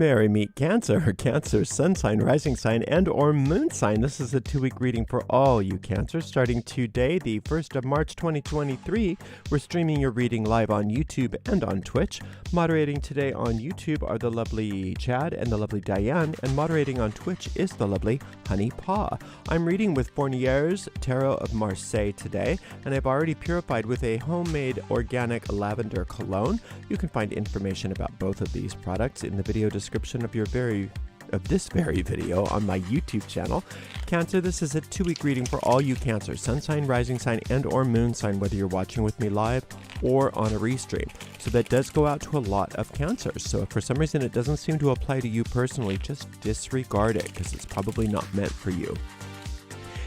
Merry meet Cancer, Cancer, sun sign, rising sign, and or moon sign. This is a 2-week reading for all you Cancer. Starting today, the 1st of March 2023, we're streaming your reading live on YouTube and on Twitch. Moderating today on YouTube are the lovely Chad and the lovely Diane, and moderating on Twitch is the lovely Honey Paw. I'm reading with Fournier's Tarot of Marseille today, and I've already purified with a homemade organic lavender cologne. You can find information about both of these products in the video description of this very video on my YouTube channel. Cancer, this is a 2-week reading for all you Cancer, sun sign, rising sign, and or moon sign, whether you're watching with me live or on a restream. So that does go out to a lot of Cancers. So if for some reason it doesn't seem to apply to you personally, just disregard it because it's probably not meant for you.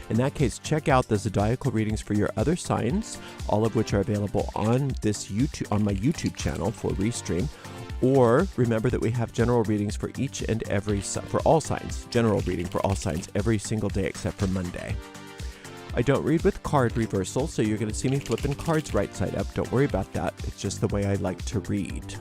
In that case, check out the zodiacal readings for your other signs, all of which are available on my YouTube channel for restream. Or remember that we have general readings for for all signs, general reading for all signs every single day except for Monday. I don't read with card reversal, so you're going to see me flipping cards right side up. Don't worry about that. It's just the way I like to read.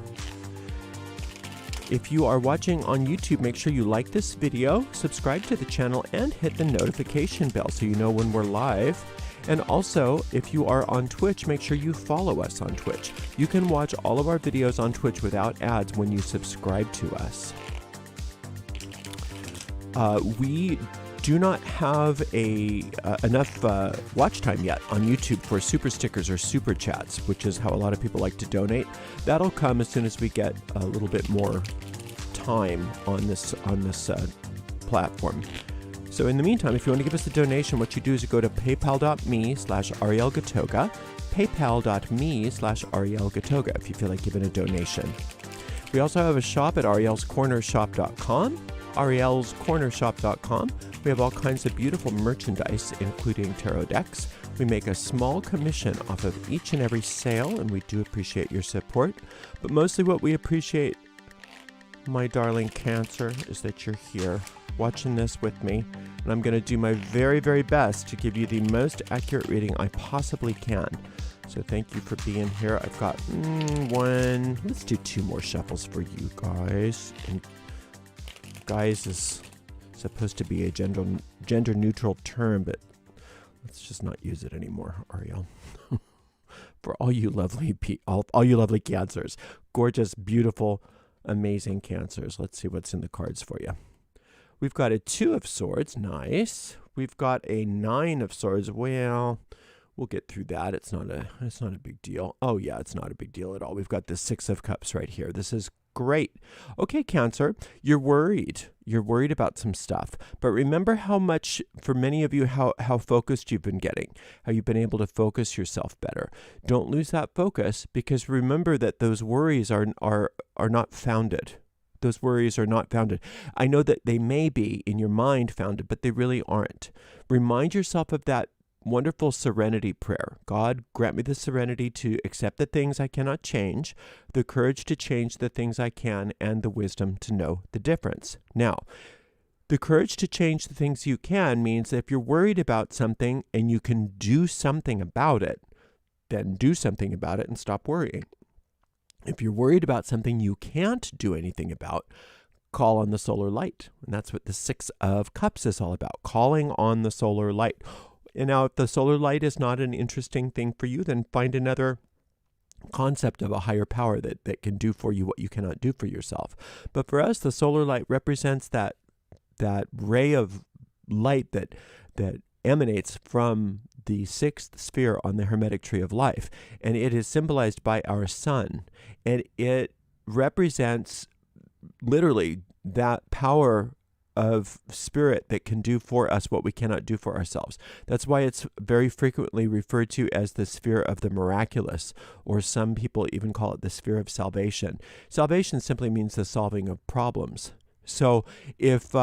If you are watching on YouTube, make sure you like this video, subscribe to the channel, and hit the notification bell so you know when we're live. And also, if you are on Twitch, make sure you follow us on Twitch. You can watch all of our videos on Twitch without ads when you subscribe to us. We do not have enough watch time yet on YouTube for super stickers or super chats, which is how a lot of people like to donate. That'll come as soon as we get a little bit more time on this platform. So in the meantime, if you want to give us a donation, what you do is you go to paypal.me/Ariel Gatoga, paypal.me/Ariel Gatoga if you feel like giving a donation. We also have a shop at arielscornershop.com, arielscornershop.com. We have all kinds of beautiful merchandise, including tarot decks. We make a small commission off of each and every sale, and we do appreciate your support. But mostly what we appreciate, my darling Cancer, is that you're here watching this with me, and I'm going to do my very, very best to give you the most accurate reading I possibly can. So thank you for being here. I've got let's do 2 more shuffles for you guys. And guys is supposed to be a gender neutral term, but let's just not use it anymore, Ariel. For all you lovely all you lovely Cancers, gorgeous, beautiful, amazing Cancers. Let's see what's in the cards for you. We've got a 2 of Swords, nice. We've got a 9 of Swords. Well, we'll get through that. It's not a big deal. Oh yeah, it's not a big deal at all. We've got the 6 of Cups right here. This is great. Okay, Cancer, you're worried. You're worried about some stuff. But remember how much, for many of you, how focused you've been getting, how you've been able to focus yourself better. Don't lose that focus, because remember that those worries are not founded. Those worries are not founded. I know that they may be in your mind founded, but they really aren't. Remind yourself of that wonderful serenity prayer. God, grant me the serenity to accept the things I cannot change, the courage to change the things I can, and the wisdom to know the difference. Now, the courage to change the things you can means that if you're worried about something and you can do something about it, then do something about it and stop worrying. If you're worried about something you can't do anything about, call on the solar light. And that's what the 6 of Cups is all about, calling on the solar light. And now if the solar light is not an interesting thing for you, then find another concept of a higher power that can do for you what you cannot do for yourself. But for us, the solar light represents that ray of light that emanates from the 6th sphere on the Hermetic tree of life. And it is symbolized by our sun. And it represents literally that power of spirit that can do for us what we cannot do for ourselves. That's why it's very frequently referred to as the sphere of the miraculous, or some people even call it the sphere of salvation. Salvation simply means the solving of problems. So if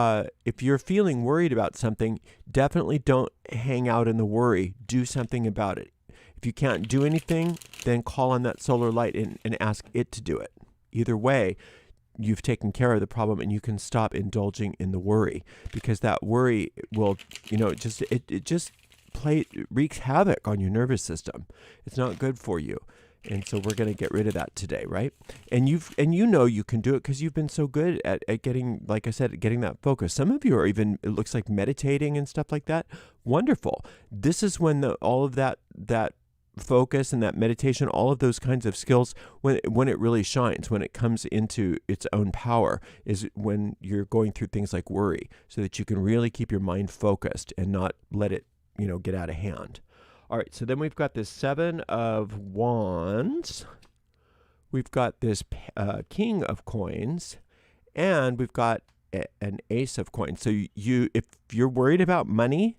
you're feeling worried about something, definitely don't hang out in the worry. Do something about it. If you can't do anything, then call on that solar light and ask it to do it. Either way, you've taken care of the problem, and you can stop indulging in the worry, because that worry will, it just wreaks havoc on your nervous system. It's not good for you. And so we're going to get rid of that today, right? And you know you can do it because you've been so good at getting, like I said, getting that focus. Some of you are even, it looks like meditating and stuff like that. Wonderful. This is when all of that focus and that meditation, all of those kinds of skills, when it really shines, when it comes into its own power, is when you're going through things like worry, so that you can really keep your mind focused and not let it, get out of hand. All right, so then we've got this 7 of Wands. We've got this King of Coins, and we've got an Ace of Coins. So if you're worried about money,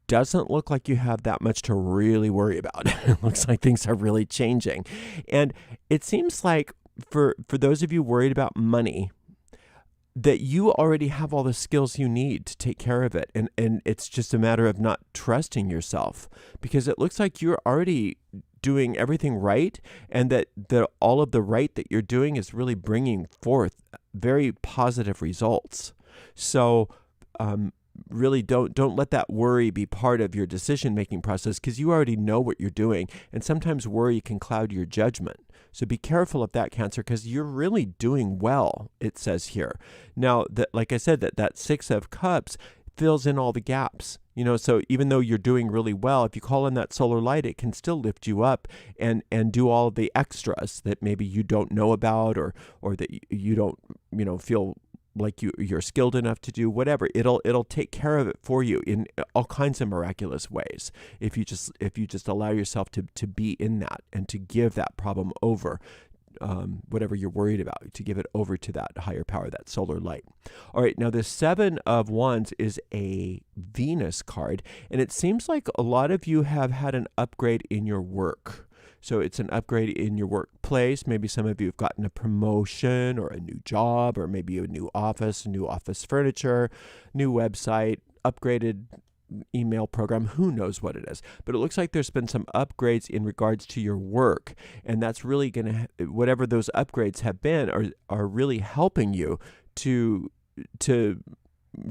doesn't look like you have that much to really worry about. It looks like things are really changing. And it seems like for those of you worried about money, that you already have all the skills you need to take care of it. And it's just a matter of not trusting yourself, because it looks like you're already doing everything right, and that all of the right that you're doing is really bringing forth very positive results. So really don't let that worry be part of your decision-making process, because you already know what you're doing. And sometimes worry can cloud your judgment. So be careful of that, Cancer, because you're really doing well, it says here. Now, like I said, that 6 of Cups fills in all the gaps. So even though you're doing really well, if you call in that solar light, it can still lift you up and do all of the extras that maybe you don't know about, or that you don't, feel like you're skilled enough to do. Whatever, it'll take care of it for you in all kinds of miraculous ways, if you just allow yourself to be in that, and to give that problem over, whatever you're worried about, to give it over to that higher power, that solar light. All right, now the 7 of Wands is a Venus card, and it seems like a lot of you have had an upgrade in your work. So it's an upgrade in your workplace. Maybe some of you have gotten a promotion or a new job, or maybe a new office furniture, new website, upgraded email program, who knows what it is. But it looks like there's been some upgrades in regards to your work, and that's really going to, whatever those upgrades have been, are really helping you to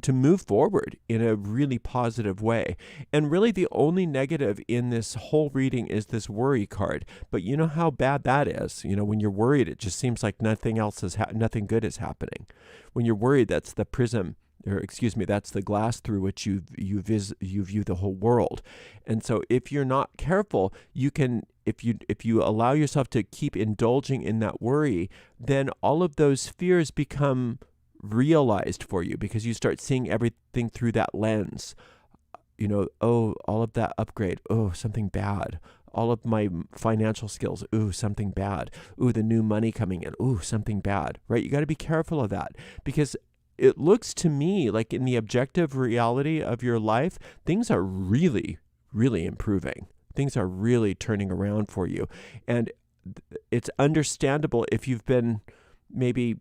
move forward in a really positive way. And really the only negative in this whole reading is this worry card. But you know how bad that is. When you're worried, it just seems like nothing good is happening. When you're worried, that's the prism, that's the glass through which you view the whole world. And so if you're not careful, you can, if you allow yourself to keep indulging in that worry, then all of those fears become realized for you, because you start seeing everything through that lens. All of that upgrade, something bad. All of my financial skills, something bad. The new money coming in, something bad, right? You got to be careful of that, because it looks to me like in the objective reality of your life, things are really, really improving. Things are really turning around for you. And it's understandable if you've been maybe,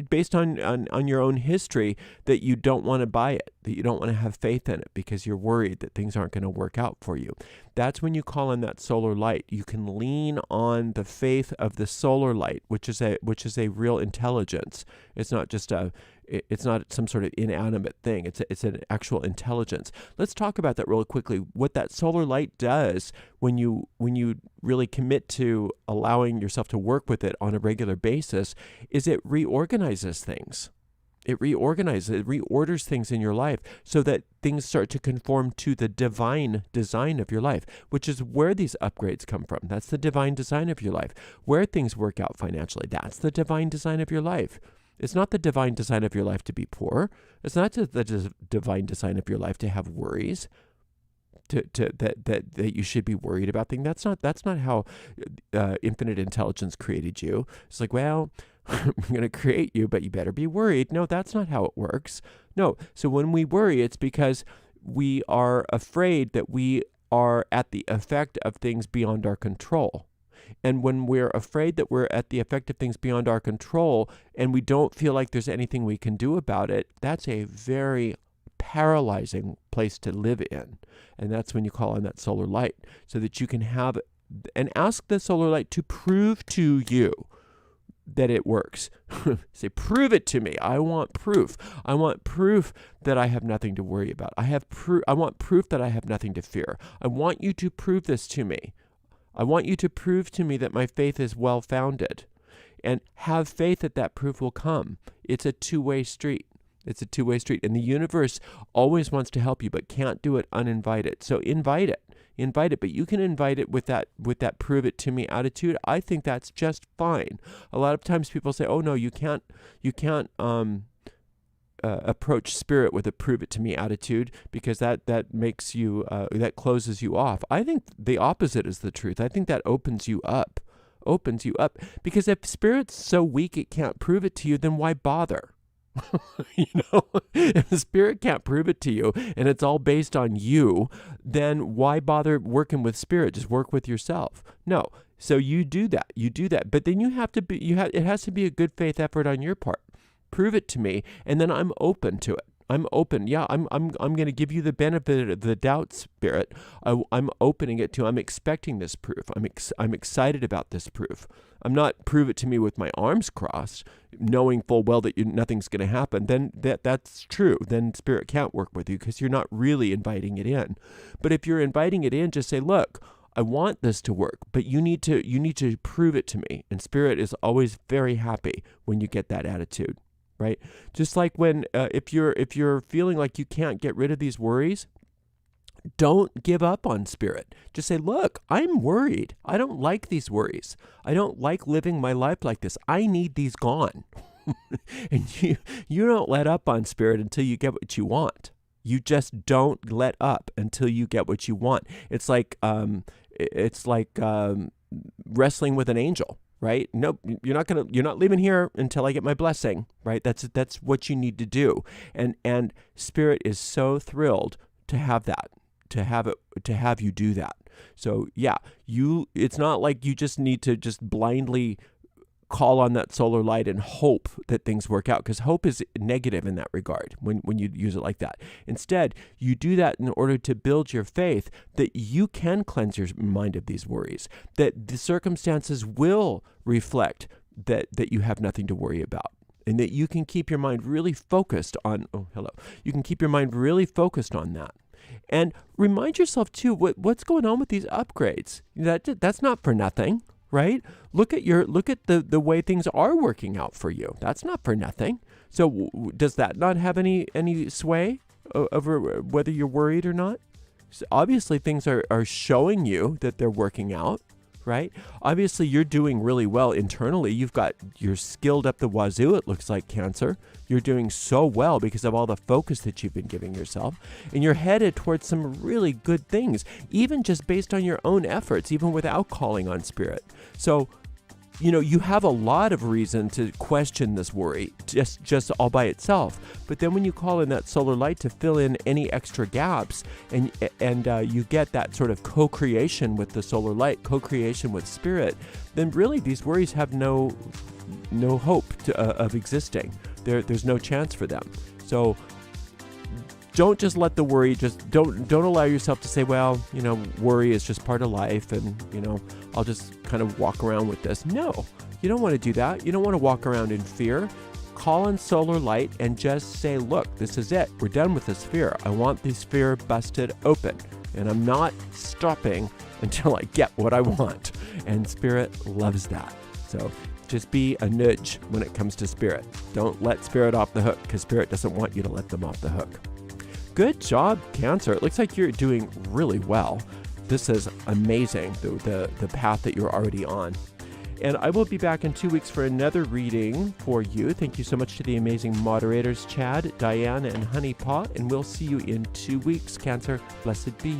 based on your own history, that you don't want to buy it, that you don't want to have faith in it, because you're worried that things aren't going to work out for you. That's when you call in that solar light. You can lean on the faith of the solar light, which is a real intelligence. It's not just it's not some sort of inanimate thing. It's an actual intelligence. Let's talk about that real quickly. What that solar light does when you really commit to allowing yourself to work with it on a regular basis is it reorganizes things. It reorders things in your life, so that things start to conform to the divine design of your life, which is where these upgrades come from. That's the divine design of your life. Where things work out financially, that's the divine design of your life. It's not the divine design of your life to be poor. It's not the divine design of your life to have worries, that you should be worried about things. That's not how infinite intelligence created you. It's like, well, I'm going to create you, but you better be worried. No, that's not how it works. No. So when we worry, it's because we are afraid that we are at the effect of things beyond our control. And when we're afraid that we're at the effect of things beyond our control, and we don't feel like there's anything we can do about it, that's a very paralyzing place to live in. And that's when you call on that solar light, so that you can have, and ask the solar light to prove to you that it works. Say, prove it to me. I want proof. I want proof that I have nothing to worry about. I want proof that I have nothing to fear. I want you to prove this to me. I want you to prove to me that my faith is well-founded, and have faith that that proof will come. It's a two-way street. It's a two-way street, and the universe always wants to help you, but can't do it uninvited. So invite it, but you can invite it with that prove it to me attitude. I think that's just fine. A lot of times people say, oh no, you can't approach spirit with a prove it to me attitude, because that makes you, that closes you off. I think the opposite is the truth. I think that opens you up, because if spirit's so weak it can't prove it to you, then why bother? If the spirit can't prove it to you and it's all based on you, then why bother working with spirit? Just work with yourself. No. So you do that, but then it has to be a good faith effort on your part. Prove it to me, and then I'm open to it. I'm open. Yeah, I'm going to give you the benefit of the doubt, spirit. I'm opening it to. I'm expecting this proof. I'm excited about this proof. I'm not prove it to me with my arms crossed, knowing full well that nothing's going to happen. Then that's true. Then spirit can't work with you, because you're not really inviting it in. But if you're inviting it in, just say, look, I want this to work, but you need to prove it to me. And spirit is always very happy when you get that attitude. Right? Just like when, if you're feeling like you can't get rid of these worries, don't give up on spirit. Just say, look, I'm worried. I don't like these worries. I don't like living my life like this. I need these gone. And you don't let up on spirit until you get what you want. You just don't let up until you get what you want. It's like wrestling with an angel. Right? Nope, you're not leaving here until I get my blessing, right? That's what you need to do. And spirit is so thrilled to have that, to have you do that. So yeah, it's not like you just need to just blindly call on that solar light and hope that things work out, because hope is negative in that regard when you use it like that. Instead, you do that in order to build your faith that you can cleanse your mind of these worries, that the circumstances will reflect that you have nothing to worry about, and that you can keep your mind really focused on, you can keep your mind really focused on that. And remind yourself too, what's going on with these upgrades. That's not for nothing. Right? Look at the way things are working out for you. That's not for nothing. So does that not have any sway over whether you're worried or not? So obviously things are showing you that they're working out, right? Obviously you're doing really well internally. You're skilled up the wazoo, it looks like, Cancer. You're doing so well because of all the focus that you've been giving yourself. And you're headed towards some really good things, even just based on your own efforts, even without calling on spirit. So, you have a lot of reason to question this worry, just all by itself. But then when you call in that solar light to fill in any extra gaps, and you get that sort of co-creation with the solar light, co-creation with spirit, then really these worries have no hope of existing. There's no chance for them. So don't just let the worry, don't allow yourself to say, well, worry is just part of life, and I'll just kind of walk around with this. No, you don't want to do that. You don't want to walk around in fear. Call on solar light and just say, look, this is it. We're done with this fear. I want this fear busted open, and I'm not stopping until I get what I want. And spirit loves that. So just be a nudge when it comes to spirit. Don't let spirit off the hook, because spirit doesn't want you to let them off the hook. Good job, Cancer. It looks like you're doing really well. This is amazing, the path that you're already on. And I will be back in 2 weeks for another reading for you. Thank you so much to the amazing moderators, Chad, Diana, and Honey Pot. And we'll see you in 2 weeks, Cancer. Blessed be.